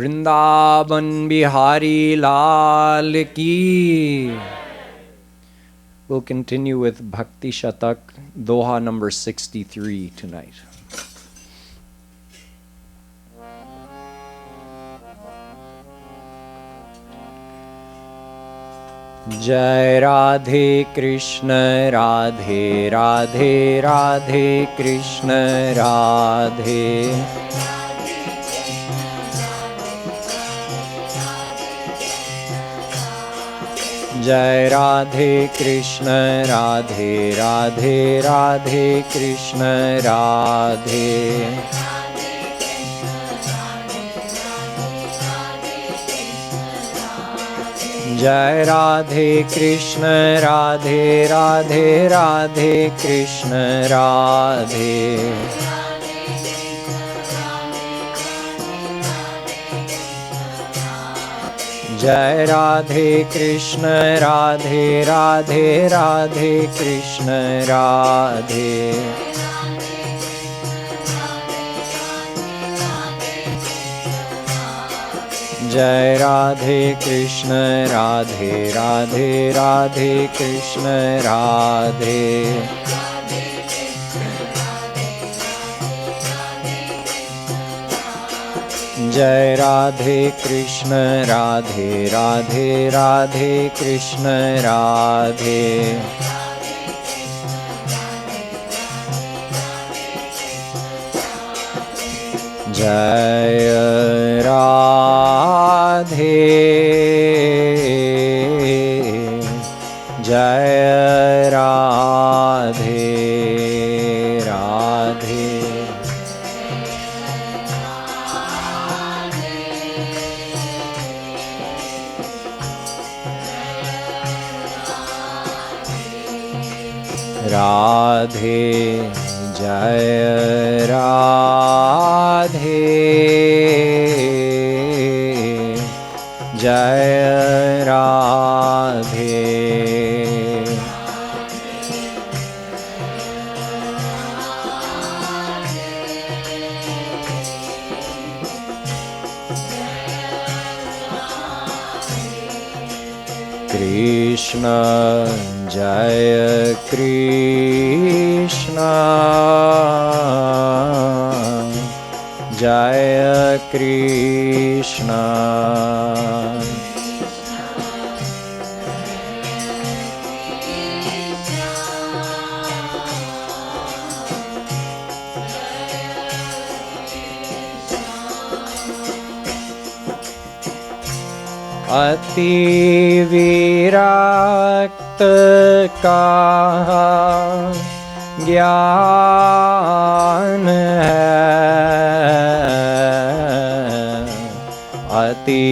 वृंदावन बिहारी लाल की। We'll continue with Bhakti Shatak, Doha number 63 tonight. जय राधे कृष्ण राधे राधे राधे कृष्ण राधे। जय राधे कृष्ण राधे राधे राधे कृष्ण राधे। जय राधे कृष्ण राधे राधे राधे कृष्ण राधे। जय राधे कृष्ण राधे राधे राधे कृष्ण राधे। जय राधे कृष्ण राधे राधे राधे कृष्ण राधे। जय राधे कृष्ण राधे राधे राधे कृष्ण राधे। जय राधे जय राधे राधे। राधे जय राधे जय राधे। कृष्ण जय कृष्ण जय कृष्ण। अति विरक्त का ज्ञान है, अति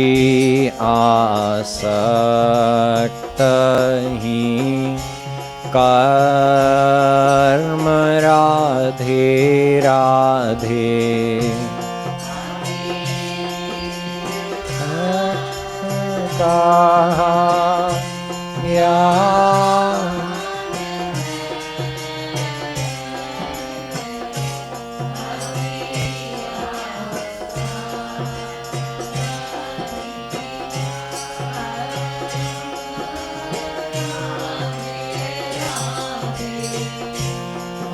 आसक्त ही कर्म राधे राधे।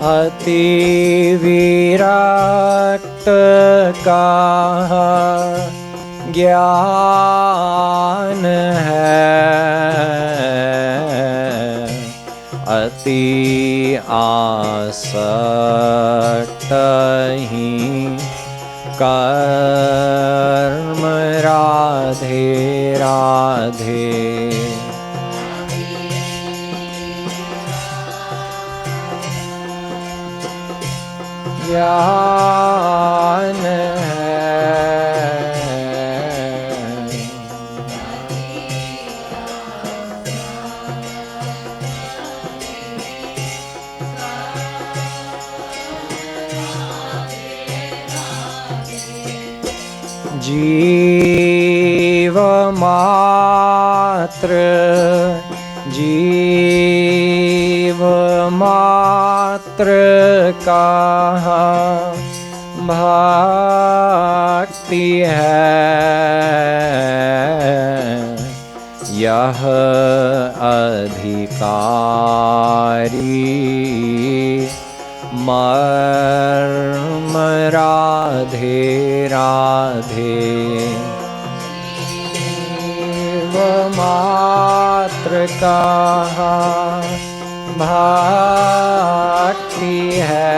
अति विरक्त का ज्ञान है, अति आसक्त ही कर्म राधे राधे। ज्ञान जीव मात्र जीव मात्र का भक्ति है, यह अधिकारी मर्म राधे राधे मात्र का भक्ति है।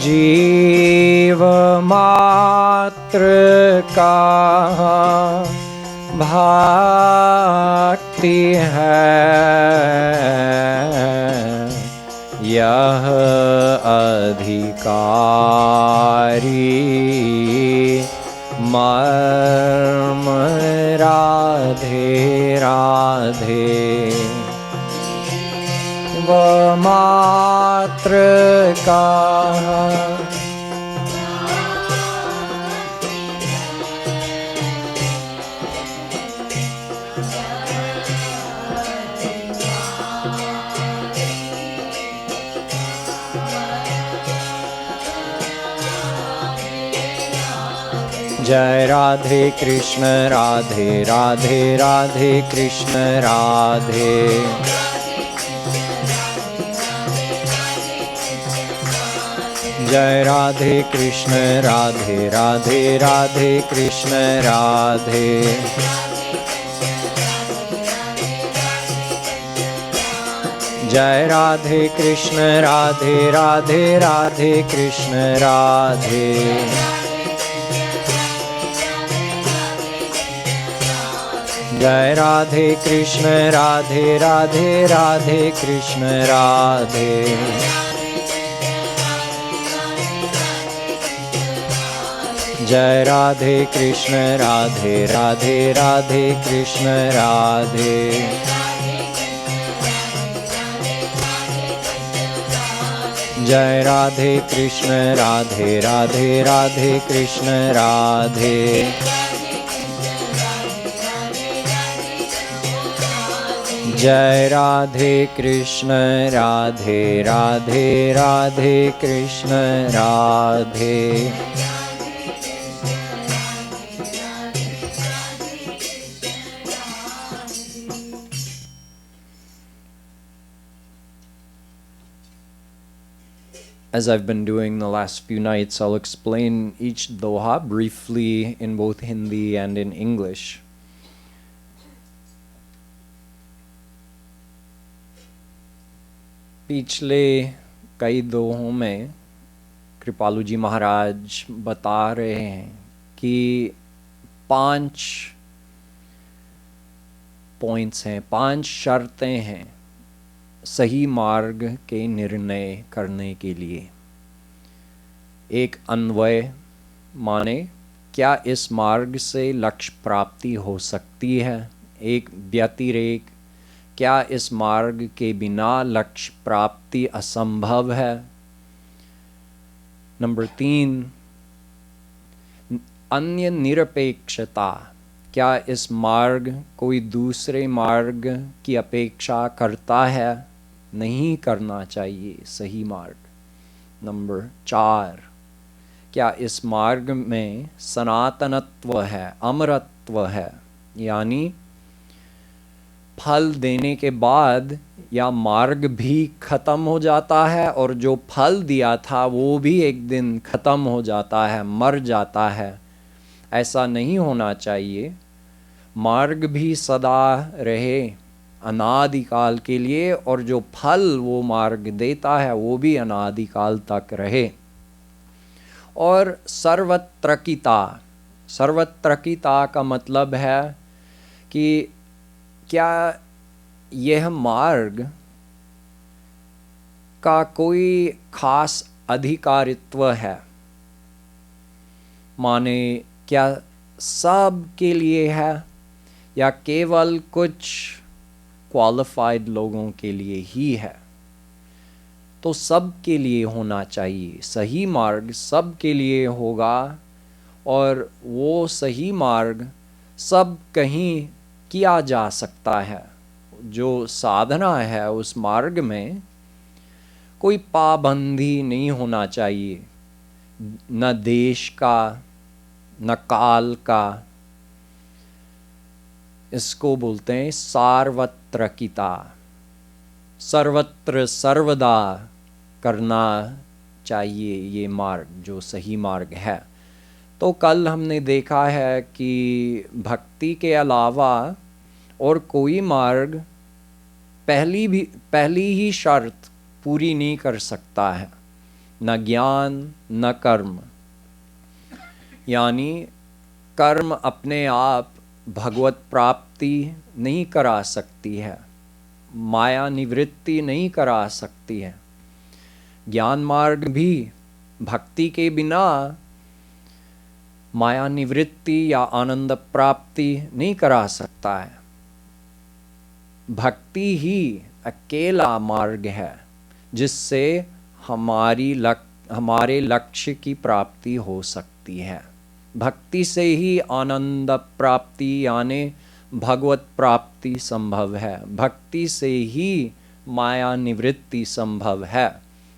जीव मात्र का भक्ति है। यह अधिकारी मर्म राधे राधे वो मात्र का जय राधे कृष्ण राधे राधे राधे कृष्ण राधे जय राधे कृष्ण राधे राधे राधे कृष्ण राधे जय राधे कृष्ण राधे राधे राधे कृष्ण राधे जय राधे कृष्ण राधे राधे राधे कृष्ण राधे जय राधे कृष्ण राधे राधे राधे कृष्ण राधे जय राधे कृष्ण राधे राधे राधे कृष्ण राधे जय Radhe Krishna Radhe Radhe Radhe Krishna Radhe As I've been doing the last few nights, I'll explain each doha briefly in both Hindi and in English. पिछले कई दोहों में कृपालु जी महाराज बता रहे हैं कि 5 पॉइंट्स हैं, 5 शर्तें हैं सही मार्ग के निर्णय करने के लिए। एक अन्वय माने क्या इस मार्ग से लक्ष्य प्राप्ति हो सकती है। एक व्यतिरेक क्या इस मार्ग के बिना लक्ष्य प्राप्ति असंभव है। नंबर 3 अन्य निरपेक्षता क्या इस मार्ग कोई दूसरे मार्ग की अपेक्षा करता है, नहीं करना चाहिए सही मार्ग। नंबर 4 क्या इस मार्ग में सनातनत्व है, अमरत्व है, यानी फल देने के बाद या मार्ग भी खत्म हो जाता है और जो फल दिया था वो भी एक दिन खत्म हो जाता है, मर जाता है। ऐसा नहीं होना चाहिए। मार्ग भी सदा रहे, अनादिकाल के लिए, और जो फल वो मार्ग देता है वो भी अनादिकाल तक रहे। और सर्वत्रकिता, सर्वत्रकिता का मतलब है कि क्या यह मार्ग का कोई खास अधिकारित्व है, माने क्या सब के लिए है या केवल कुछ क्वालिफाइड लोगों के लिए ही है। तो सब के लिए होना चाहिए, सही मार्ग सब के लिए होगा। और वो सही मार्ग सब कहीं किया जा सकता है। जो साधना है उस मार्ग में कोई पाबंदी नहीं होना चाहिए, न देश का न काल का। इसको बोलते हैं सार्वत्रिकता, सर्वत्र सर्वदा करना चाहिए ये मार्ग, जो सही मार्ग है। तो कल हमने देखा है कि भक्ति के अलावा और कोई मार्ग पहली ही शर्त पूरी नहीं कर सकता है, न ज्ञान न कर्म। यानी कर्म अपने आप भगवत प्राप्ति नहीं करा सकती है, माया निवृत्ति नहीं करा सकती है। ज्ञान मार्ग भी भक्ति के बिना माया निवृत्ति या आनंद प्राप्ति नहीं करा सकता है। भक्ति ही अकेला मार्ग है जिससे हमारे लक्ष्य की प्राप्ति हो सकती है। भक्ति से ही आनंद प्राप्ति यानी भगवत प्राप्ति संभव है, भक्ति से ही माया निवृत्ति संभव है।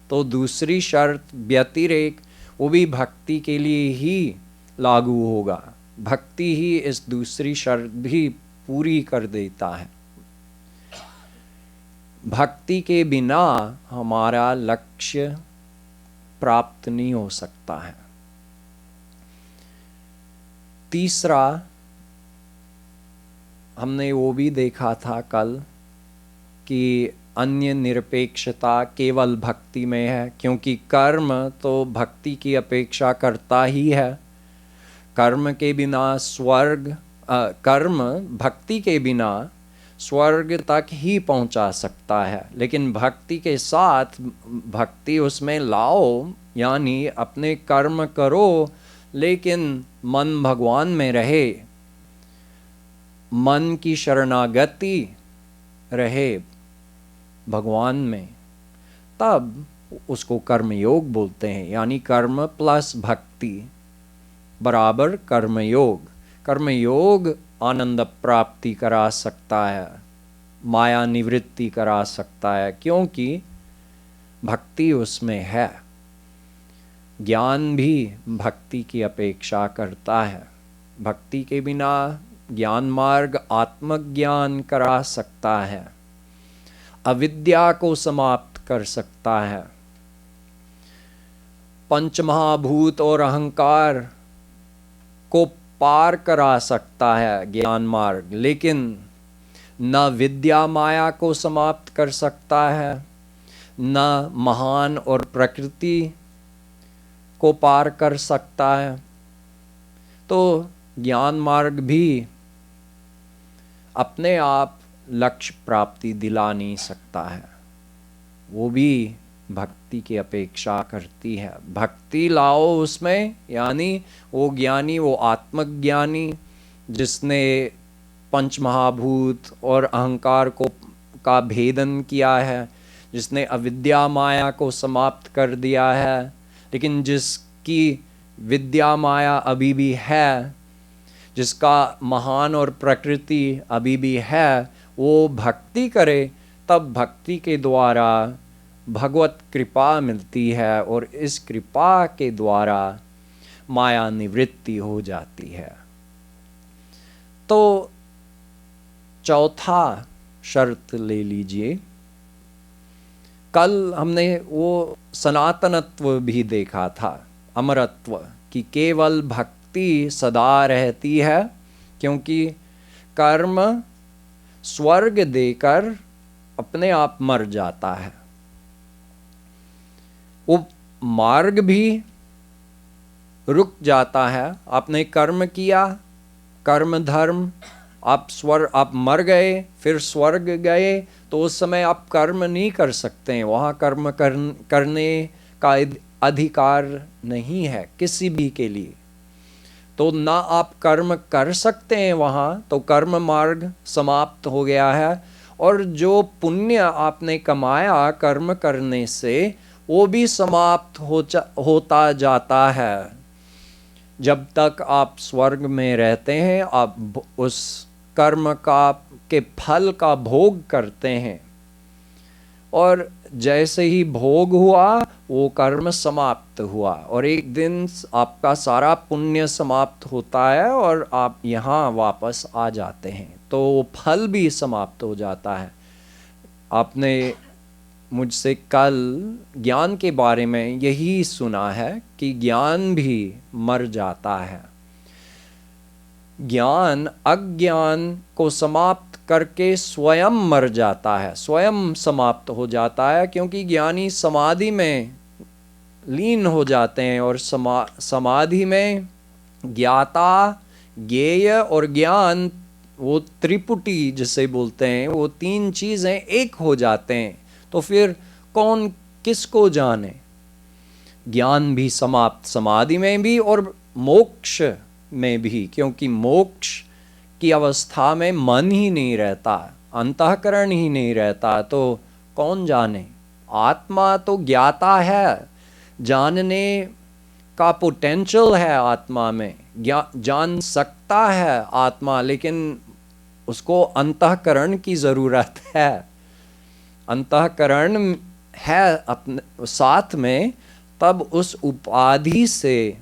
तो दूसरी शर्त व्यतिरेक वो भी भक्ति के लिए ही लागू होगा, भक्ति ही इस दूसरी शर्त भी पूरी कर देता है। भक्ति के बिना हमारा लक्ष्य प्राप्त नहीं हो सकता है। तीसरा हमने वो भी देखा था कल कि अन्य निरपेक्षता केवल भक्ति में है, क्योंकि कर्म तो भक्ति की अपेक्षा करता ही है। कर्म के बिना कर्म भक्ति के बिना स्वर्ग तक ही पहुंचा सकता है, लेकिन भक्ति के साथ भक्ति उसमें लाओ, यानी अपने कर्म करो लेकिन मन भगवान में रहे, मन की शरणागति रहे भगवान में, तब उसको कर्म योग बोलते हैं। यानी कर्म प्लस भक्ति बराबर कर्मयोग। कर्मयोग आनंद प्राप्ति करा सकता है, माया निवृत्ति करा सकता है, क्योंकि भक्ति उसमें है। ज्ञान भी भक्ति की अपेक्षा करता है। भक्ति के बिना ज्ञान मार्ग आत्मज्ञान करा सकता है, अविद्या को समाप्त कर सकता है, पंचमहाभूत और अहंकार को पार करा सकता है ज्ञान मार्ग, लेकिन न विद्या माया को समाप्त कर सकता है, न महान और प्रकृति को पार कर सकता है। तो ज्ञान मार्ग भी अपने आप लक्ष्य प्राप्ति दिला नहीं सकता है, वो भी भक्ति की अपेक्षा करती है। भक्ति लाओ उसमें, यानी वो ज्ञानी, वो आत्मज्ञानी जिसने पंचमहाभूत और अहंकार का भेदन किया है, जिसने अविद्या माया को समाप्त कर दिया है, लेकिन जिसकी विद्या माया अभी भी है, जिसका महान और प्रकृति अभी भी है, वो भक्ति करे, तब भक्ति के द्वारा भगवत कृपा मिलती है और इस कृपा के द्वारा माया निवृत्ति हो जाती है। तो चौथा शर्त ले लीजिए, कल हमने वो सनातनत्व भी देखा था, अमरत्व, कि केवल भक्ति सदा रहती है, क्योंकि कर्म स्वर्ग देकर अपने आप मर जाता है। वो मार्ग भी रुक जाता है। आपने कर्म किया, कर्म धर्म, आप मर गए, फिर स्वर्ग गए, तो उस समय आप कर्म नहीं कर सकते हैं, वहाँ कर्म करने का अधिकार नहीं है किसी भी के लिए। तो ना आप कर्म कर सकते हैं वहाँ, तो कर्म मार्ग समाप्त हो गया है, और जो पुण्य आपने कमाया कर्म करने से, वो भी समाप्त होता जाता है। जब तक आप स्वर्ग में रहते हैं, आप उस कर्म का के फल का भोग करते हैं, और जैसे ही भोग हुआ वो कर्म समाप्त हुआ, और एक दिन आपका सारा पुण्य समाप्त होता है और आप यहाँ वापस आ जाते हैं, तो वो फल भी समाप्त हो जाता है। आपने मुझसे कल ज्ञान के बारे में यही सुना है कि ज्ञान भी मर जाता है। ज्ञान अज्ञान को समाप्त करके स्वयं मर जाता है, स्वयं समाप्त हो जाता है, क्योंकि ज्ञानी समाधि में लीन हो जाते हैं, और समाधि में ज्ञाता, ज्ञेय और ज्ञान, वो त्रिपुटी जिसे बोलते हैं, वो तीन चीज़ें एक हो जाते हैं। तो फिर कौन किसको जाने? ज्ञान भी समाप्त समाधि में भी और मोक्ष में भी, क्योंकि मोक्ष की अवस्था में मन ही नहीं रहता, अंतःकरण ही नहीं रहता, तो कौन जाने? आत्मा तो ज्ञाता है, जानने का पोटेंशियल है आत्मा में, जान सकता है आत्मा, लेकिन उसको अंतःकरण की ज़रूरत है। अंतःकरण है अपने साथ में, तब उस उपाधि से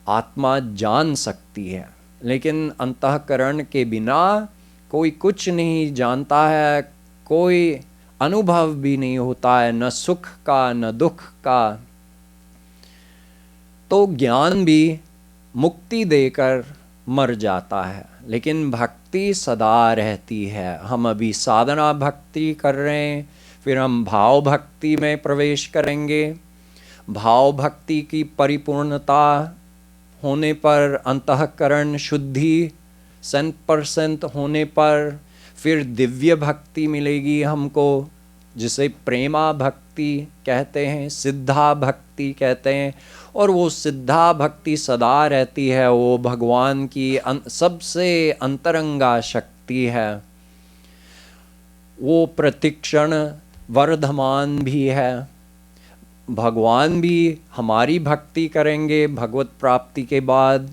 आत्मा जान सकती है। लेकिन अंतःकरण के बिना कोई कुछ नहीं जानता है, कोई अनुभव भी नहीं होता है, न सुख का न दुख का। तो ज्ञान भी मुक्ति देकर मर जाता है, लेकिन भक्ति सदा रहती है। हम अभी साधना भक्ति कर रहे हैं, फिर हम भाव भक्ति में प्रवेश करेंगे। भाव भक्ति की परिपूर्णता होने पर, अंतःकरण शुद्धि 100% होने पर, फिर दिव्य भक्ति मिलेगी हमको, जिसे प्रेमा भक्ति कहते हैं, सिद्धा भक्ति कहते हैं। और वो सिद्धा भक्ति सदा रहती है, वो भगवान की सबसे अंतरंगा शक्ति है, वो प्रतिक्षण वर्धमान भी है। भगवान भी हमारी भक्ति करेंगे, भगवत प्राप्ति के बाद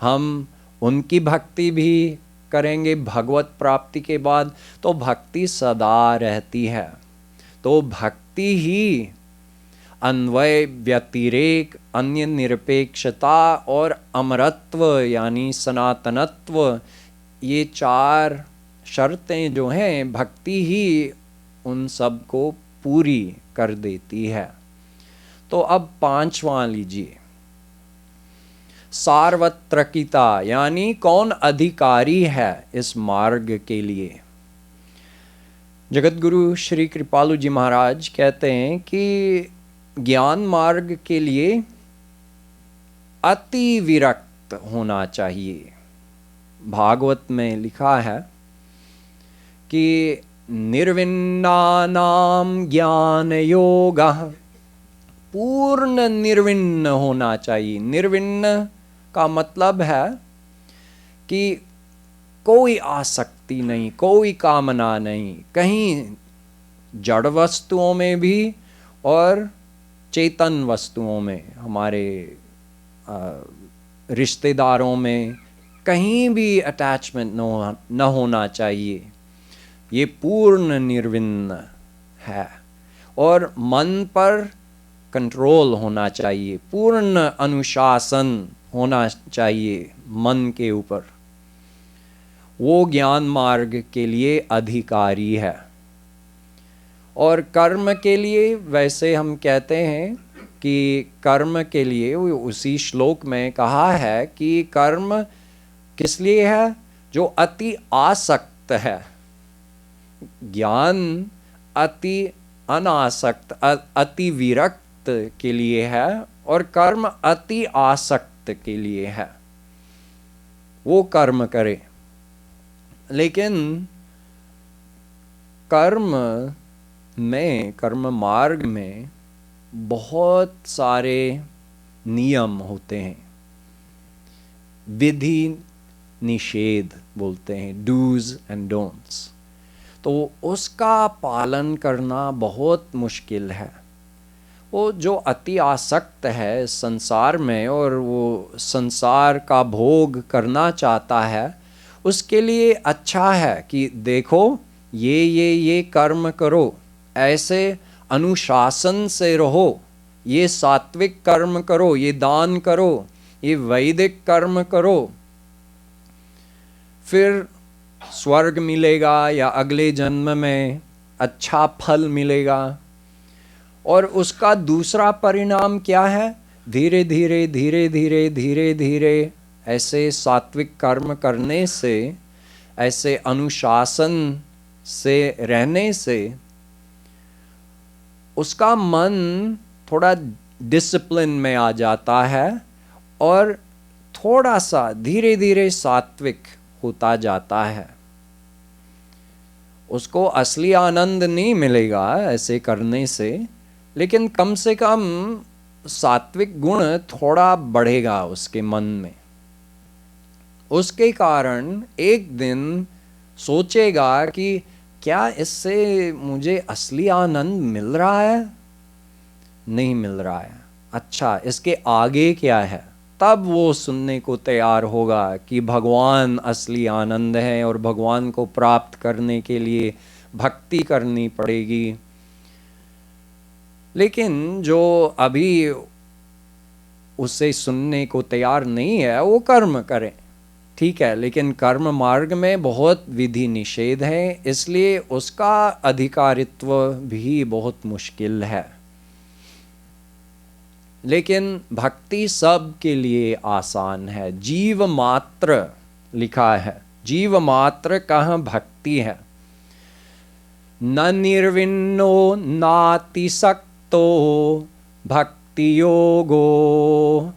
हम उनकी भक्ति भी करेंगे भगवत प्राप्ति के बाद, तो भक्ति सदा रहती है। तो भक्ति ही अन्वय, व्यतिरेक, अन्य निरपेक्षता और अमरत्व यानी सनातनत्व, ये 4 शर्तें जो हैं, भक्ति ही उन सब को पूरी कर देती है। तो अब 5वां लीजिए, सार्वत्रकिता, यानी कौन अधिकारी है इस मार्ग के लिए। जगतगुरु श्री कृपालु जी महाराज कहते हैं कि ज्ञान मार्ग के लिए अति विरक्त होना चाहिए। भागवत में लिखा है कि निर्विन्नानां ज्ञान योगः, पूर्ण निर्विन्न होना चाहिए। निर्विन्न का मतलब है कि कोई आसक्ति नहीं, कोई कामना नहीं, कहीं जड़ वस्तुओं में भी और चेतन वस्तुओं में, हमारे रिश्तेदारों में, कहीं भी अटैचमेंट न होना चाहिए। ये पूर्ण निर्विन्न है। और मन पर कंट्रोल होना चाहिए, पूर्ण अनुशासन होना चाहिए मन के ऊपर। वो ज्ञान मार्ग के लिए अधिकारी है। और कर्म के लिए वैसे हम कहते हैं कि कर्म के लिए उसी श्लोक में कहा है कि कर्म किस लिए है? जो अति आसक्त है। ज्ञान अति अनासक्त, अति विरक्त के लिए है, और कर्म अति आसक्त के लिए है। वो कर्म करे। लेकिन कर्म में, कर्म मार्ग में बहुत सारे नियम होते हैं, विधि निषेध बोलते हैं, डूज एंड डोंट्स। तो उसका पालन करना बहुत मुश्किल है। वो जो अति आसक्त है संसार में और वो संसार का भोग करना चाहता है, उसके लिए अच्छा है कि देखो ये कर्म करो, ऐसे अनुशासन से रहो, ये सात्विक कर्म करो, ये दान करो, ये वैदिक कर्म करो, फिर स्वर्ग मिलेगा या अगले जन्म में अच्छा फल मिलेगा। और उसका दूसरा परिणाम क्या है? धीरे धीरे धीरे धीरे धीरे धीरे ऐसे सात्विक कर्म करने से, ऐसे अनुशासन से रहने से उसका मन थोड़ा डिसिप्लिन में आ जाता है और थोड़ा सा धीरे धीरे सात्विक होता जाता है। उसको असली आनंद नहीं मिलेगा ऐसे करने से, लेकिन कम से कम सात्विक गुण थोड़ा बढ़ेगा उसके मन में। उसके कारण एक दिन सोचेगा कि क्या इससे मुझे असली आनंद मिल रहा है? नहीं मिल रहा है। अच्छा, इसके आगे क्या है? तब वो सुनने को तैयार होगा कि भगवान असली आनंद है और भगवान को प्राप्त करने के लिए भक्ति करनी पड़ेगी। लेकिन जो अभी उसे सुनने को तैयार नहीं है वो कर्म करे, ठीक है, लेकिन कर्म मार्ग में बहुत विधि निषेध है, इसलिए उसका अधिकारित्व भी बहुत मुश्किल है। लेकिन भक्ति सब के लिए आसान है। जीव मात्र लिखा है, जीव मात्र कहाँ भक्ति है। न निर्विन्नो नातिसक्तो भक्ति योगो।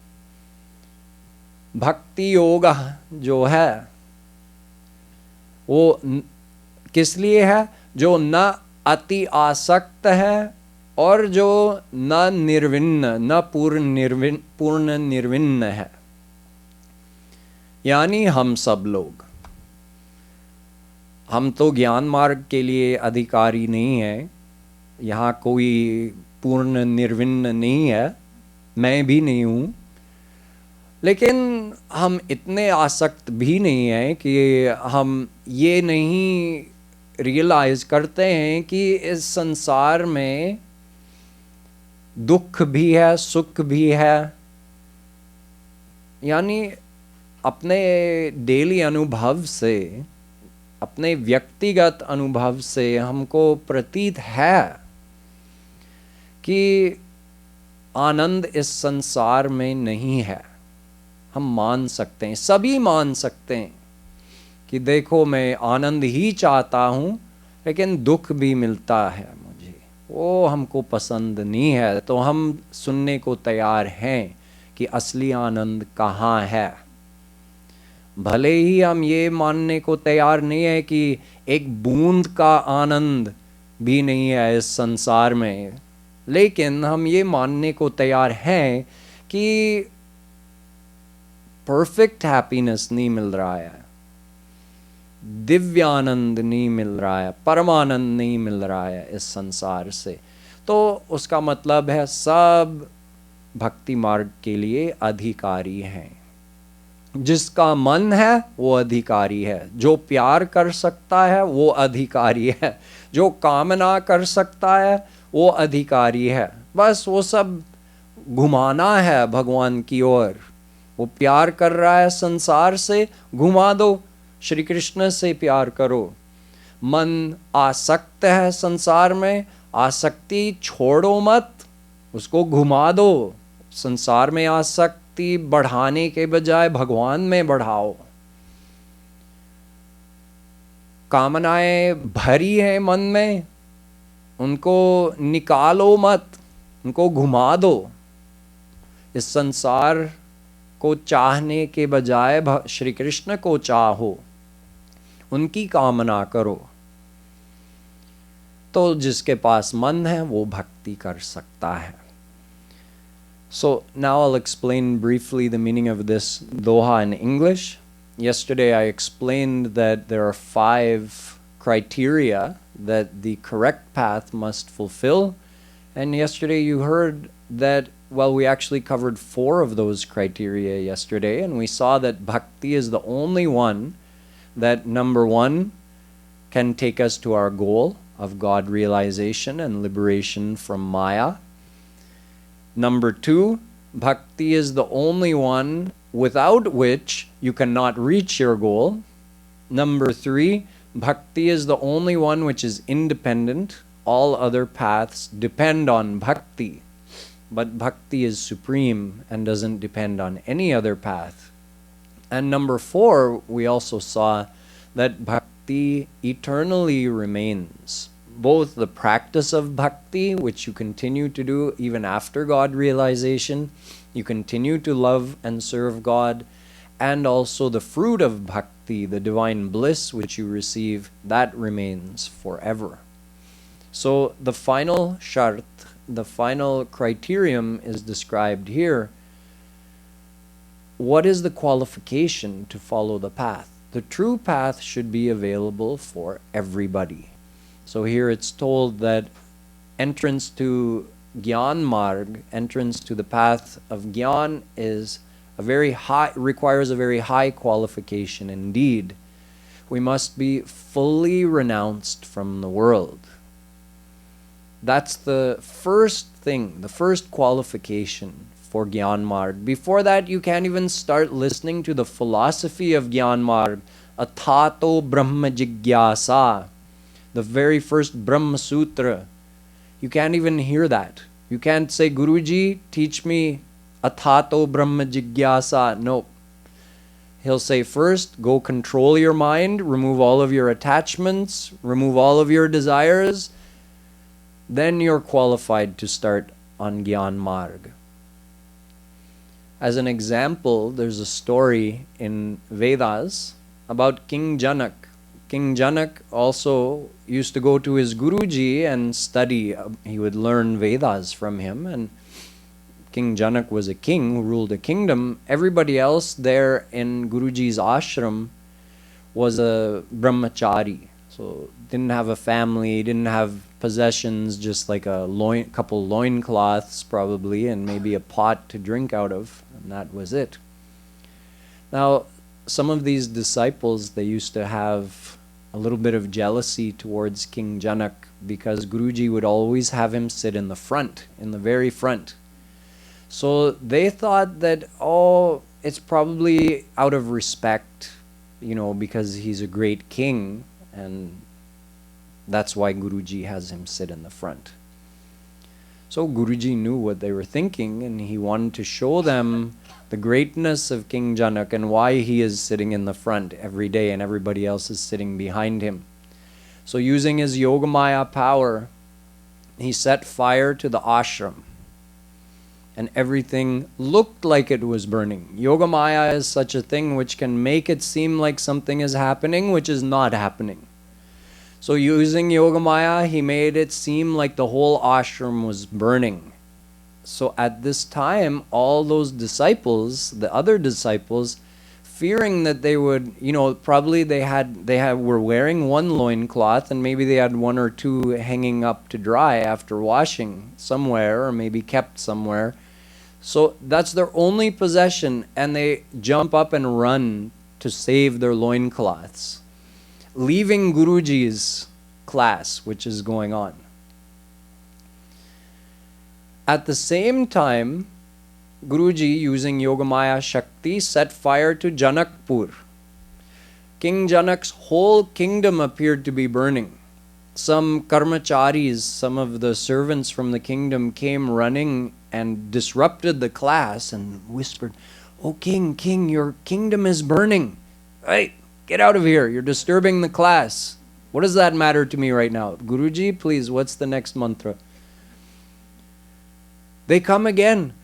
भक्ति योग जो है वो किस लिए है? जो न अति आसक्त है और जो न निर्विन्न, न पूर्ण निर्विन्न है, यानी हम सब लोग। हम तो ज्ञान मार्ग के लिए अधिकारी नहीं है, यहाँ कोई पूर्ण निर्विन्न नहीं है, मैं भी नहीं हूँ, लेकिन हम इतने आसक्त भी नहीं हैं कि हम ये नहीं रियलाइज करते हैं कि इस संसार में दुख भी है, सुख भी है। यानी अपने डेली अनुभव से, अपने व्यक्तिगत अनुभव से हमको प्रतीत है कि आनंद इस संसार में नहीं है। हम मान सकते हैं, सभी मान सकते हैं कि देखो मैं आनंद ही चाहता हूँ लेकिन दुख भी मिलता है मुझे, वो हमको पसंद नहीं है। तो हम सुनने को तैयार हैं कि असली आनंद कहाँ है। भले ही हम ये मानने को तैयार नहीं है कि एक बूंद का आनंद भी नहीं है इस संसार में, लेकिन हम ये मानने को तैयार हैं कि परफेक्ट हैप्पीनेस नहीं मिल रहा है, दिव्य आनंद नहीं मिल रहा है, परमानंद नहीं मिल रहा है इस संसार से। तो उसका मतलब है सब भक्ति मार्ग के लिए अधिकारी हैं। जिसका मन है वो अधिकारी है, जो प्यार कर सकता है वो अधिकारी है, जो कामना कर सकता है वो अधिकारी है। बस वो सब घुमाना है भगवान की ओर। वो प्यार कर रहा है संसार से, घुमा दो, श्री कृष्ण से प्यार करो। मन आसक्त है संसार में, आसक्ति छोड़ो मत, उसको घुमा दो। संसार में आसक्ति बढ़ाने के बजाय भगवान में बढ़ाओ। कामनाएं भरी हैं मन में, उनको निकालो मत, उनको घुमा दो। इस संसार को चाहने के बजाय श्री कृष्ण को चाहो, उनकी कामना करो। तो जिसके पास मन है वो भक्ति कर सकता है। So now I'll explain briefly the meaning of this doha in English. Yesterday I explained that there are 5 criteria that the correct path must fulfill. And yesterday you heard that, well, we actually covered 4 of those criteria yesterday, and we saw that bhakti is the only one that number one can take us to our goal of God realization and liberation from Maya. Number two, bhakti is the only one without which you cannot reach your goal. Number three, bhakti is the only one which is independent. All other paths depend on bhakti. But bhakti is supreme and doesn't depend on any other path. And number four, we also saw that bhakti eternally remains. Both the practice of bhakti, which you continue to do even after God realization, you continue to love and serve God, and also the fruit of bhakti, the divine bliss which you receive, that remains forever. So the final shart, the final criterion is described here. What is the qualification to follow the path? The true path should be available for everybody. So here it's told that entrance to Gyan Marg, entrance to the path of Gyan, is requires a very high qualification indeed. We must be fully renounced from the world. That's the first thing, the first qualification for Gyan Marg. Before that, you can't even start listening to the philosophy of Gyan Marg, Athato Brahma Jigyasa, the very first Brahma Sutra. You can't even hear that. You can't say, Guruji, teach me Athato Brahma Jigyasa. No. He'll say, first, go control your mind, remove all of your attachments, remove all of your desires. Then you're qualified to start on Gyan Marg. As an example, there's a story in Vedas about King Janak. King Janak also used to go to his Guruji and study. He would learn Vedas from him. And King Janak was a king who ruled a kingdom. Everybody else there in Guruji's ashram was a brahmachari. So didn't have a family, didn't have possessions, just like a couple loincloths probably, and maybe a pot to drink out of, and that was it. Now, some of these disciples, they used to have a little bit of jealousy towards King Janak because Guruji would always have him sit in the front, in the very front. So they thought that, oh, it's probably out of respect, because he's a great king, and that's why Guruji has him sit in the front. So Guruji knew what they were thinking, and he wanted to show them the greatness of King Janak and why he is sitting in the front every day and everybody else is sitting behind him. So using his Yogamaya power, he set fire to the ashram, and everything looked like it was burning. Yogamaya is such a thing which can make it seem like something is happening which is not happening. So using Yogamaya, he made it seem like the whole ashram was burning. So at this time, all those disciples, the other disciples, fearing that they would, probably they were wearing one loincloth and maybe they had one or two hanging up to dry after washing somewhere or maybe kept somewhere. So that's their only possession, and they jump up and run to save their loincloths, leaving Guruji's class, which is going on. At the same time, Guruji, using Yogamaya Shakti, set fire to Janakpur. King Janak's whole kingdom appeared to be burning. Some karmacharis, some of the servants from the kingdom, came running and disrupted the class and whispered, "Oh king, your kingdom is burning. Hey, get out of here. You're disturbing the class. What does that matter to me right now? Guruji, please, what's the next mantra?" They come again.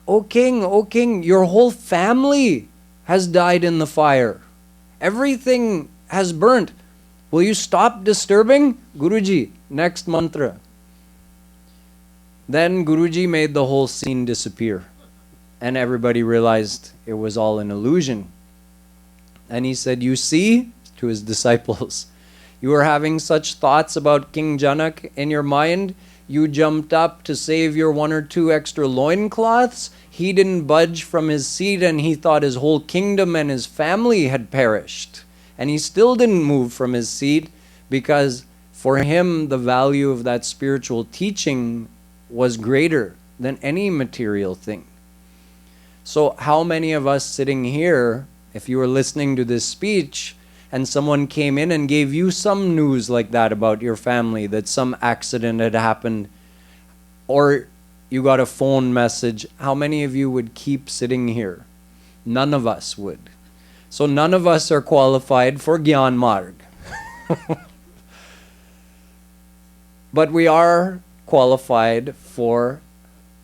Oh king, your whole family has died in the fire. Everything has burnt. Will you stop disturbing? Guruji, next mantra. Then Guruji made the whole scene disappear, and everybody realized it was all an illusion. And he said, "You see," to his disciples, "you were having such thoughts about King Janak in your mind. You jumped up to save your one or two extra loincloths. He didn't budge from his seat and he thought his whole kingdom and his family had perished. And he still didn't move from his seat because for him, the value of that spiritual teaching was greater than any material thing. So how many of us sitting here, if you were listening to this speech and someone came in and gave you some news like that about your family, that some accident had happened, or you got a phone message, how many of you would keep sitting here? None of us would. So none of us are qualified for Gyan Marg. But we are qualified for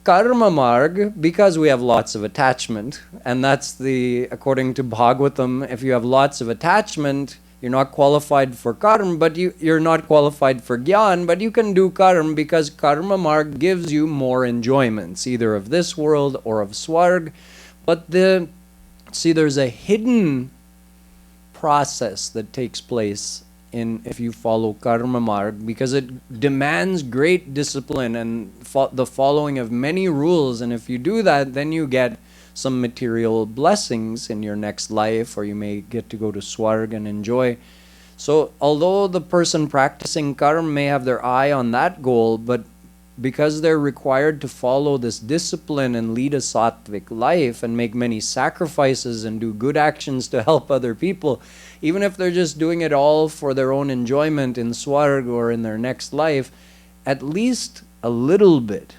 Karma Marg because we have lots of attachment. And that's according to Bhagavatam, if you have lots of attachment, you're not qualified for Karma, but you're not qualified for Gyan, but you can do Karma because Karma Marg gives you more enjoyments, either of this world or of Swarg. But there's a hidden process that takes place if you follow Karma Marg, because it demands great discipline and the following of many rules. And if you do that, then you get some material blessings in your next life, or you may get to go to Swarg and enjoy. So although the person practicing Karma may have their eye on that goal, but because they're required to follow this discipline and lead a sattvic life and make many sacrifices and do good actions to help other people, even if they're just doing it all for their own enjoyment in Swarg or in their next life, at least a little bit,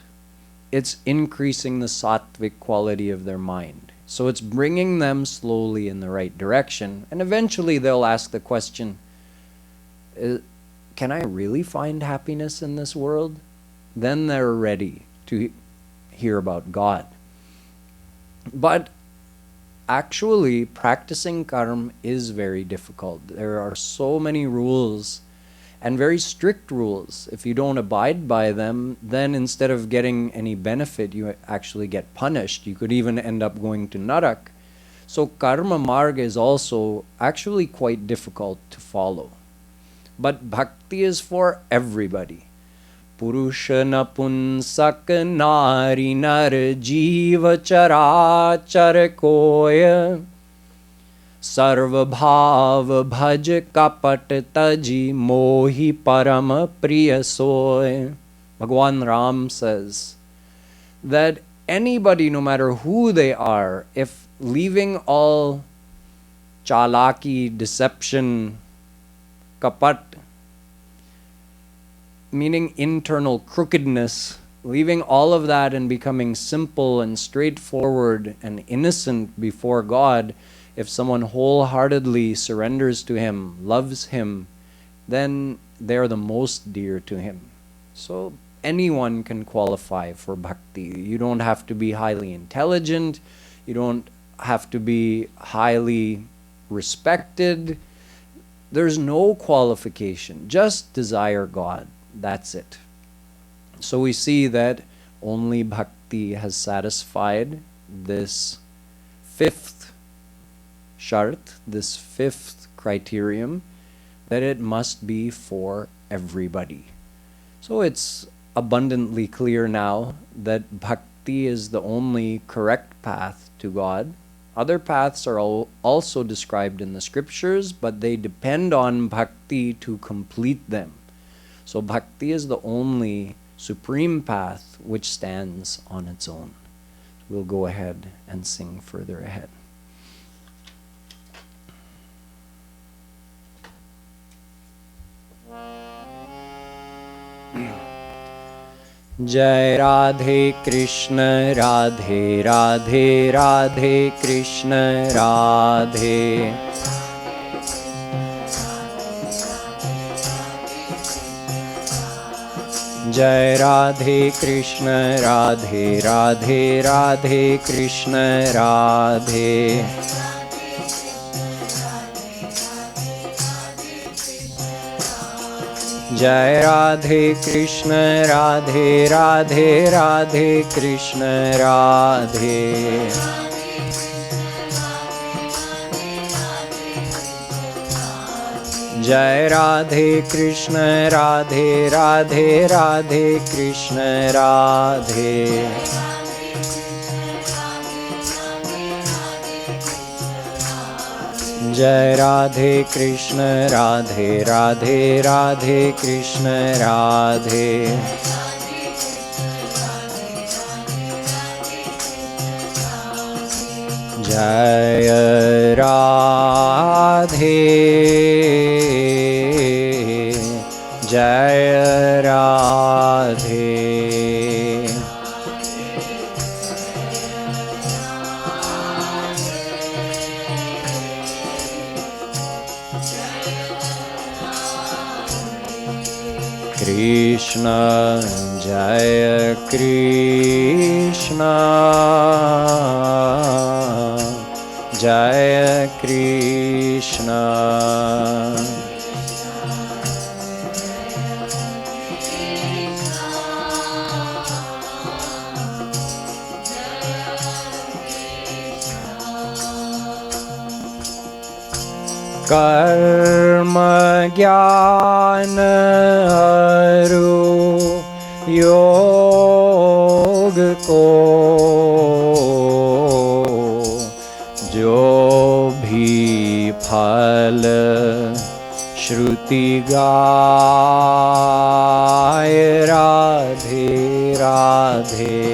it's increasing the sattvic quality of their mind. So it's bringing them slowly in the right direction. And eventually they'll ask the question, can I really find happiness in this world? Then they're ready to hear about God. But actually, practicing karma is very difficult. There are so many rules, and very strict rules. If you don't abide by them, then instead of getting any benefit, you actually get punished. You could even end up going to Narak. So Karma Marg is also actually quite difficult to follow. But bhakti is for everybody. Purusha napunsak nari nar jiva chara charakoya sarva bhav bhaj kapat taji mohi param priya soy. Bhagwan Ram says that anybody, no matter who they are, if leaving all chalaki, deception, kapat, meaning internal crookedness, leaving all of that and becoming simple and straightforward and innocent before God, if someone wholeheartedly surrenders to Him, loves Him, then they're the most dear to Him. So anyone can qualify for bhakti. You don't have to be highly intelligent. You don't have to be highly respected. There's no qualification. Just desire God. That's it. So we see that only bhakti has satisfied this fifth shart, this fifth criterion, that it must be for everybody. So it's abundantly clear now that bhakti is the only correct path to God. Other paths are also described in the scriptures, but they depend on bhakti to complete them. So bhakti is the only supreme path which stands on its own. We'll go ahead and sing further ahead. Jai Radhe Krishna Radhe Radhe Radhe Krishna Radhe Jai Radhe Krishna Radhe Radhe Radhe Krishna Radhe Jai Radhe Krishna Radhe Radhe Radhe Krishna Radhe Jai Radhe Krishna Radhe Radhe Radhe Krishna Radhe जय राधे कृष्ण राधे राधे राधे कृष्ण राधे। जय राधे जय राधे। कृष्ण जय कृष्ण जय कृष्ण। कर्म ज्ञान अरु योग को जो भी फल श्रुति गाय राधे राधे।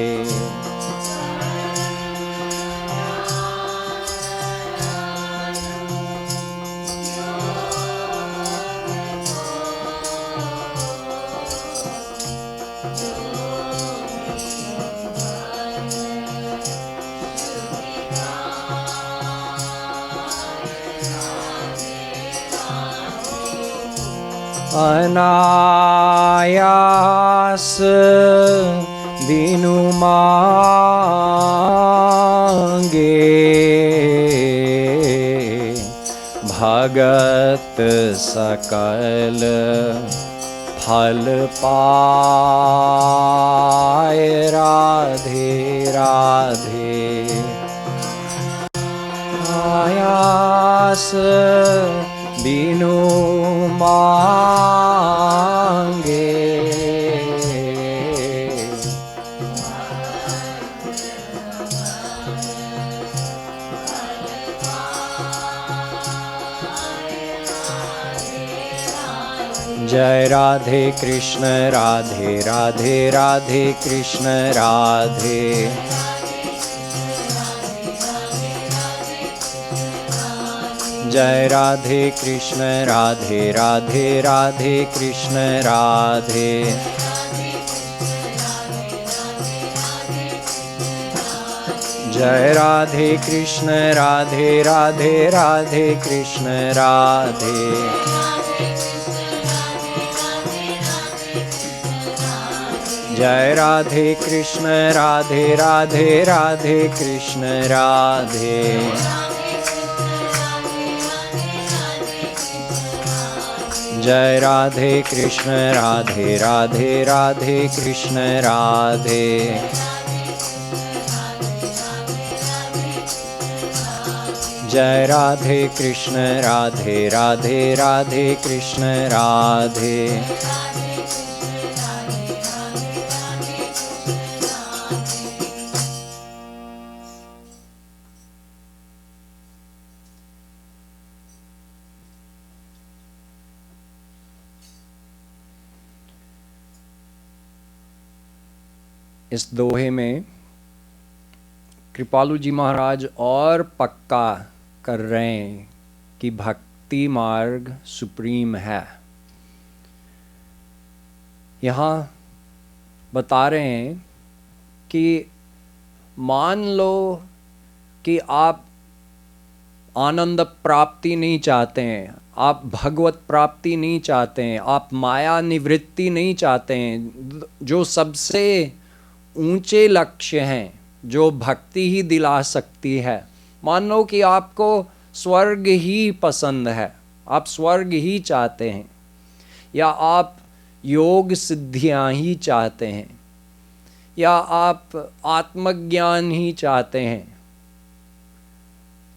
अनायास बिनु मांगे भगत सकल फल पाए राधे राधे। आयास बिनु मांगे जय राधे कृष्ण राधे राधे राधे कृष्ण राधे। जय राधे कृष्ण राधे राधे राधे कृष्ण राधे। जय राधे कृष्ण राधे राधे राधे कृष्ण राधे। जय राधे कृष्ण राधे राधे राधे कृष्ण राधे। जय राधे कृष्ण राधे राधे राधे कृष्ण राधे। जय राधे कृष्ण राधे राधे राधे कृष्ण राधे। इस दोहे में कृपालु जी महाराज और पक्का कर रहे हैं कि भक्ति मार्ग सुप्रीम है। यहाँ बता रहे हैं कि मान लो कि आप आनंद प्राप्ति नहीं चाहते हैं, आप भगवत प्राप्ति नहीं चाहते हैं, आप माया निवृत्ति नहीं चाहते हैं, जो सबसे ऊंचे लक्ष्य हैं, जो भक्ति ही दिला सकती है। मान लो कि आपको स्वर्ग ही पसंद है, आप स्वर्ग ही चाहते हैं, या आप योग सिद्धियां ही चाहते हैं, या आप आत्मज्ञान ही चाहते हैं,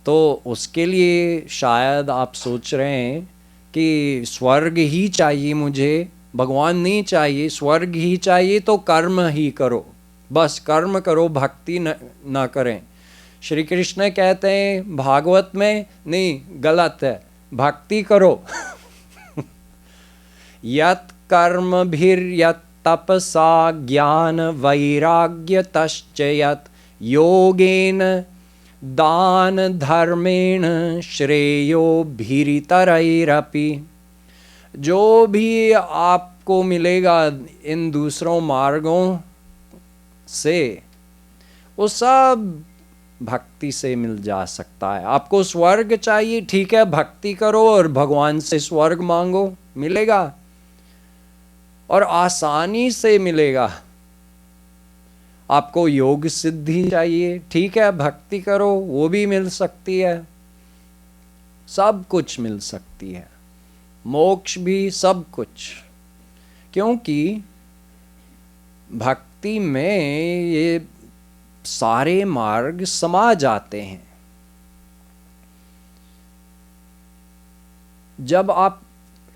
तो उसके लिए शायद आप सोच रहे हैं कि स्वर्ग ही चाहिए मुझे, भगवान नहीं चाहिए, स्वर्ग ही चाहिए, तो कर्म ही करो, बस कर्म करो, भक्ति न करें। श्री कृष्ण कहते हैं भागवत में, नहीं, गलत है, भक्ति करो। यत् कर्म भीर यत् तपसा ज्ञान वैराग्य तश्च यत् योगेन दान धर्मेण श्रेयो भीरितरैरपि। जो भी आपको मिलेगा इन दूसरों मार्गों से, वो सब भक्ति से मिल जा सकता है। आपको स्वर्ग चाहिए, ठीक है, भक्ति करो और भगवान से स्वर्ग मांगो, मिलेगा और आसानी से मिलेगा। आपको योग सिद्धि चाहिए, ठीक है, भक्ति करो, वो भी मिल सकती है। सब कुछ मिल सकती है, मोक्ष भी, सब कुछ, क्योंकि भक्ति में ये सारे मार्ग समा जाते हैं। जब आप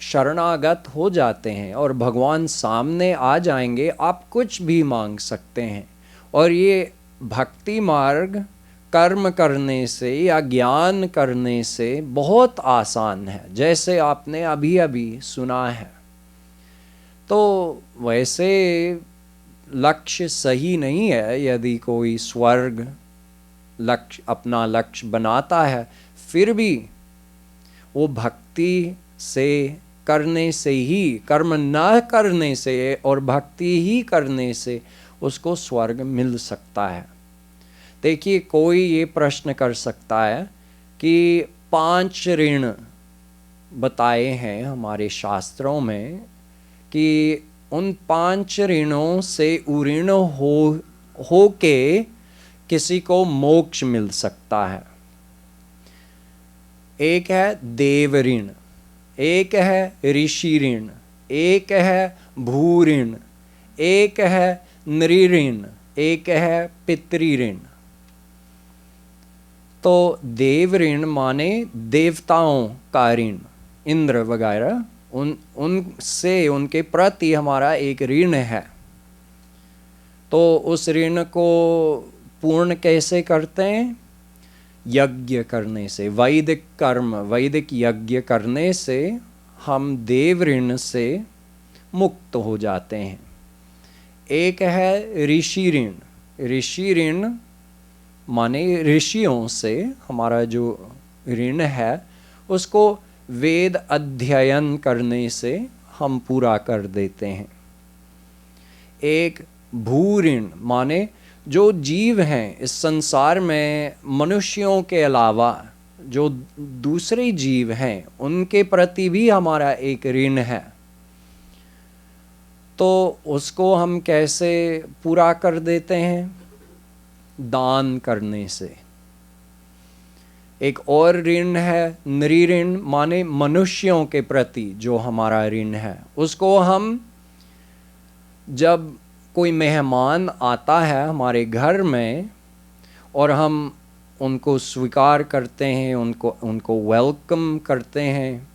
शरणागत हो जाते हैं और भगवान सामने आ जाएंगे, आप कुछ भी मांग सकते हैं। और ये भक्ति मार्ग कर्म करने से या ज्ञान करने से बहुत आसान है, जैसे आपने अभी अभी सुना है। तो वैसे लक्ष्य सही नहीं है। यदि कोई स्वर्ग लक्ष्य, अपना लक्ष्य बनाता है, फिर भी वो भक्ति से करने से ही, कर्म न करने से और भक्ति ही करने से उसको स्वर्ग मिल सकता है। देखिए, कोई ये प्रश्न कर सकता है कि 5 ऋण बताए हैं हमारे शास्त्रों में कि उन 5 ऋणों से उऋण हो के किसी को मोक्ष मिल सकता है। एक है देव ऋण, एक है ऋषि ऋण, एक है भू ऋण, एक है नृ ऋण, एक है पितृ ऋण। तो देव ऋण माने देवताओं का ऋण, इंद्र वगैरह, उनसे, उनके प्रति हमारा एक ऋण है। तो उस ऋण को पूर्ण कैसे करते हैं? यज्ञ करने से, वैदिक कर्म, वैदिक यज्ञ करने से हम देव ऋण से मुक्त हो जाते हैं। एक है ऋषि ऋण। ऋषि ऋण माने ऋषियों से हमारा जो ऋण है, उसको वेद अध्ययन करने से हम पूरा कर देते हैं। एक भू ऋण माने जो जीव हैं इस संसार में, मनुष्यों के अलावा जो दूसरे जीव हैं, उनके प्रति भी हमारा एक ऋण है। तो उसको हम कैसे पूरा कर देते हैं? दान करने से। एक और ऋण है नृ ऋण, माने मनुष्यों के प्रति जो हमारा ऋण है, उसको हम, जब कोई मेहमान आता है हमारे घर में और हम उनको स्वीकार करते हैं, उनको वेलकम करते हैं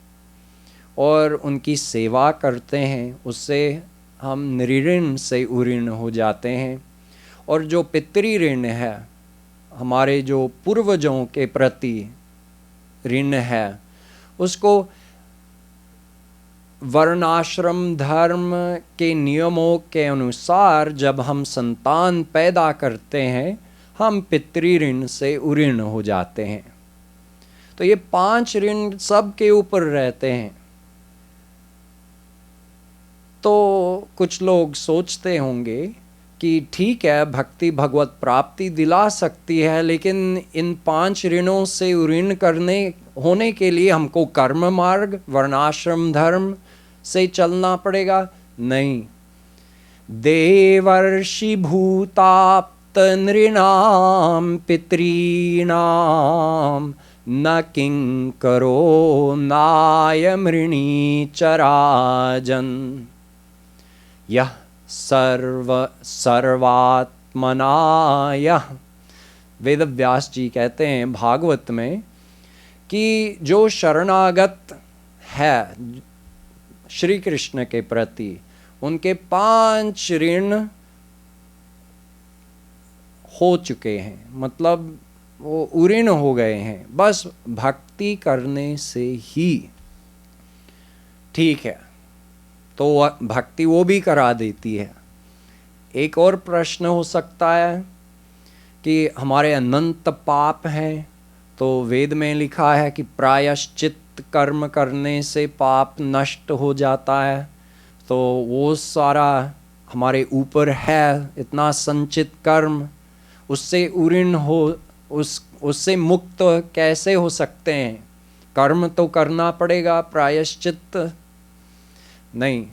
और उनकी सेवा करते हैं, उससे हम नृ ऋण से उऋण हो जाते हैं। और जो पितृ ऋण है, हमारे जो पूर्वजों के प्रति ऋण है, उसको वर्णाश्रम धर्म के नियमों के अनुसार जब हम संतान पैदा करते हैं, हम पितृ ऋण से उऋण हो जाते हैं। तो ये 5 ऋण सब के ऊपर रहते हैं। तो कुछ लोग सोचते होंगे कि ठीक है, भक्ति भगवत प्राप्ति दिला सकती है, लेकिन इन 5 ऋणों से उऋण होने के लिए हमको कर्म मार्ग, वर्णाश्रम धर्म से चलना पड़ेगा। नहीं, देवर्षि भूताप्त नृणाम पितॄणाम न किंकरो नायमृणी चराजन यह सर्वात्मना यह। वेद व्यास जी कहते हैं भागवत में कि जो शरणागत है श्री कृष्ण के प्रति, उनके 5 ऋण हो चुके हैं। मतलब वो उरीण हो गए हैं, बस भक्ति करने से ही ठीक है, तो भक्ति वो भी करा देती है। एक और प्रश्न हो सकता है कि हमारे अनंत पाप हैं, तो वेद में लिखा है कि प्रायश्चित कर्म करने से पाप नष्ट हो जाता है, तो वो सारा हमारे ऊपर है, इतना संचित कर्म, उससे उऋण हो, उससे मुक्त कैसे हो सकते हैं? कर्म तो करना पड़ेगा, प्रायश्चित नहीं।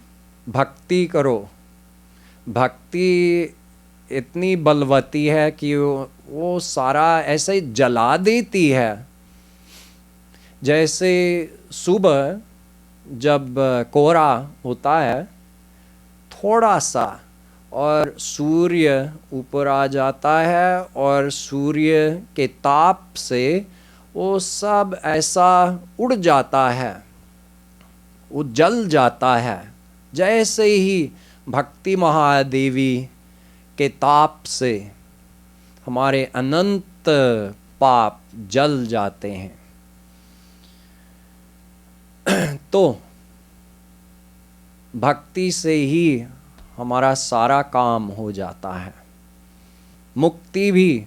भक्ति करो। भक्ति इतनी बलवती है कि वो सारा ऐसे जला देती है। जैसे सुबह जब कोहरा होता है थोड़ा सा, और सूर्य ऊपर आ जाता है, और सूर्य के ताप से वो सब ऐसा उड़ जाता है, वो जल जाता है। जैसे ही भक्ति महादेवी के ताप से हमारे अनंत पाप जल जाते हैं। तो भक्ति से ही हमारा सारा काम हो जाता है। मुक्ति भी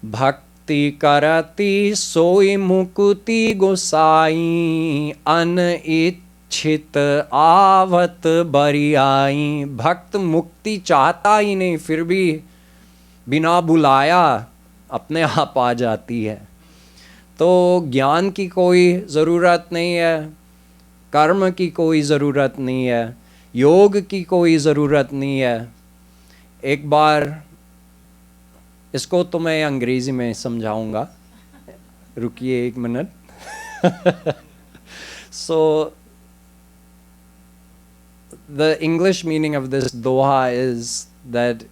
भक्ति करती सोई मुक्ति गोसाई, अन इच्छित आवत बरियाई। भक्त मुक्ति चाहता ही नहीं, फिर भी बिना बुलाया अपने आप आ जाती है। तो ज्ञान की कोई ज़रूरत नहीं है, कर्म की कोई ज़रूरत नहीं है, योग की कोई ज़रूरत नहीं है। एक बार इसको तो मैं अंग्रेज़ी में समझाऊंगा, रुकिए एक minute. So the English meaning of this doha is that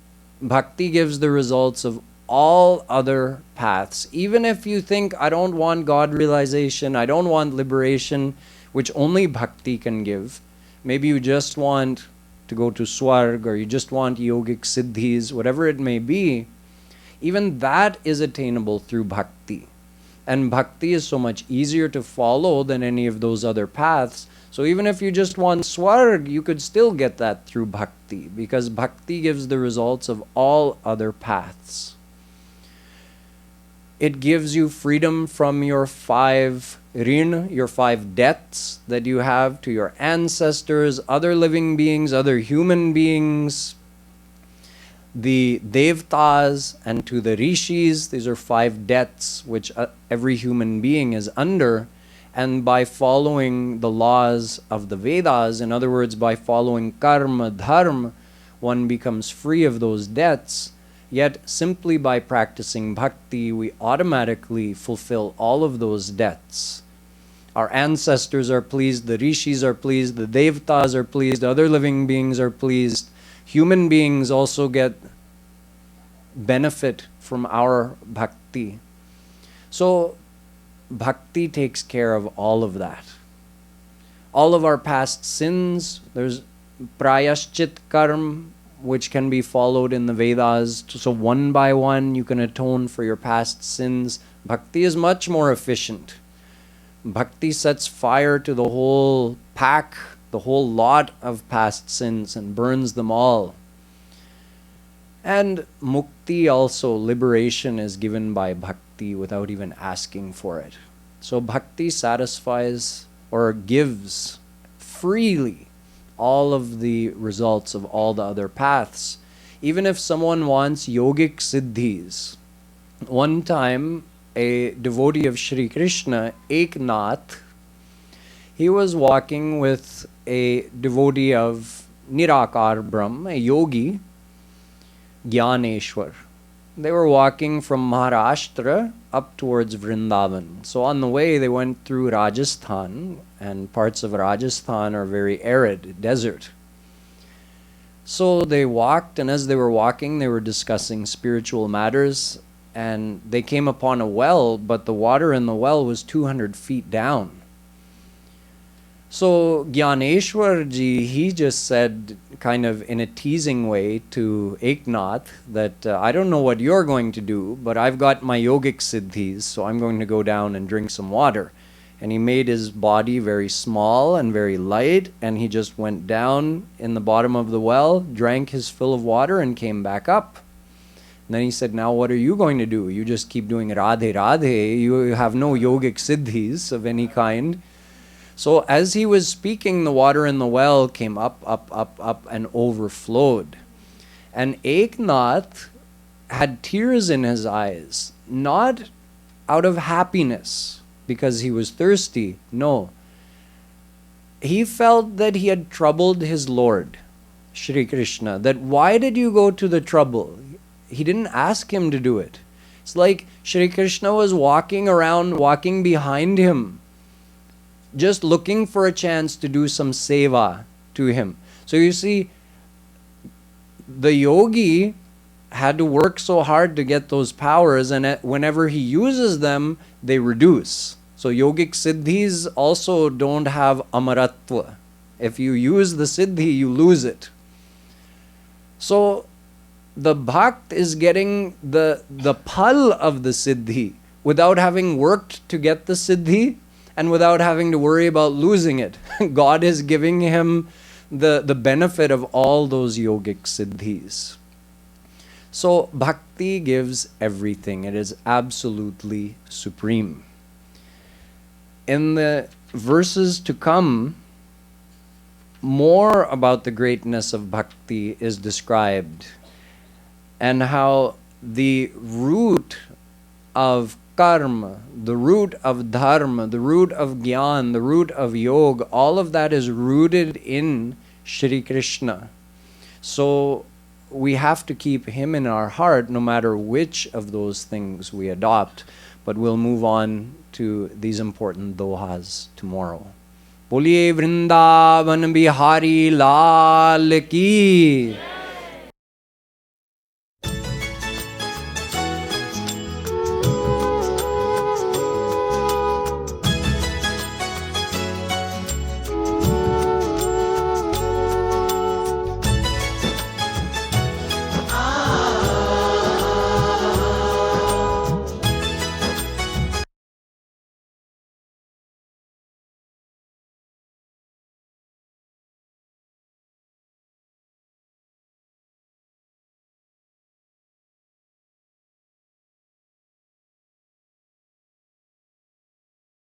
bhakti gives the results of all other paths. Even if you think, I don't want God realization, I don't want liberation, which only bhakti can give. Maybe you just want to go to Swarg, or you just want yogic siddhis, whatever it may be. Even that is attainable through bhakti. And bhakti is so much easier to follow than any of those other paths. So even if you just want Swarg, you could still get that through bhakti, because bhakti gives the results of all other paths. It gives you freedom from your 5 rin, your 5 debts that you have to your ancestors, other living beings, other human beings, the devtas, and to the rishis. These are 5 debts which every human being is under. And by following the laws of the Vedas, in other words, by following karma, dharma, one becomes free of those debts. Yet simply by practicing bhakti, we automatically fulfill all of those debts. Our ancestors are pleased, the rishis are pleased, the devtas are pleased, other living beings are pleased. Human beings also get benefit from our bhakti. So bhakti takes care of all of that. All of our past sins, there's prayashchit karma, which can be followed in the Vedas. So one by one you can atone for your past sins. Bhakti is much more efficient. Bhakti sets fire to the whole pack, the whole lot of past sins, and burns them all. And mukti also, liberation, is given by bhakti without even asking for it. So bhakti satisfies or gives freely all of the results of all the other paths. Even if someone wants yogic siddhis. One time, a devotee of Shri Krishna, Eknath, he was walking with a devotee of Nirakar Brahm, a yogi, Gyaneshwar. They were walking from Maharashtra up towards Vrindavan. So on the way they went through Rajasthan, and parts of Rajasthan are very arid, desert. So they walked, and as they were walking they were discussing spiritual matters, and they came upon a well, but the water in the well was 200 feet down. So Gyaneshwar ji, he just said, kind of in a teasing way to Eknath that I don't know what you're going to do, but I've got my yogic siddhis, so I'm going to go down and drink some water. And he made his body very small and very light, and he just went down in the bottom of the well, drank his fill of water, and came back up. And then he said, now what are you going to do? You just keep doing Radhe Radhe. You have no yogic siddhis of any kind. So as he was speaking, the water in the well came up, and overflowed. And Eknath had tears in his eyes, not out of happiness because he was thirsty. No. He felt that he had troubled his Lord, Shri Krishna, that why did you go to the trouble? He didn't ask him to do it. It's like Shri Krishna was walking behind him, just looking for a chance to do some seva to him. So you see, the yogi had to work so hard to get those powers, and whenever he uses them, they reduce. So yogic siddhis also don't have amaratva. If you use the siddhi, you lose it. So the bhakt is getting the phal of the siddhi without having worked to get the siddhi and without having to worry about losing it. God is giving him the benefit of all those yogic siddhis. So bhakti gives everything. It is absolutely supreme. In the verses to come, more about the greatness of bhakti is described, and how the root of karma, the root of dharma, the root of gyan, the root of yoga, all of that is rooted in Shri Krishna. So we have to keep him in our heart no matter which of those things we adopt. But we'll move on to these important dohas tomorrow. Boliye Vrindavan Bihari Lal ki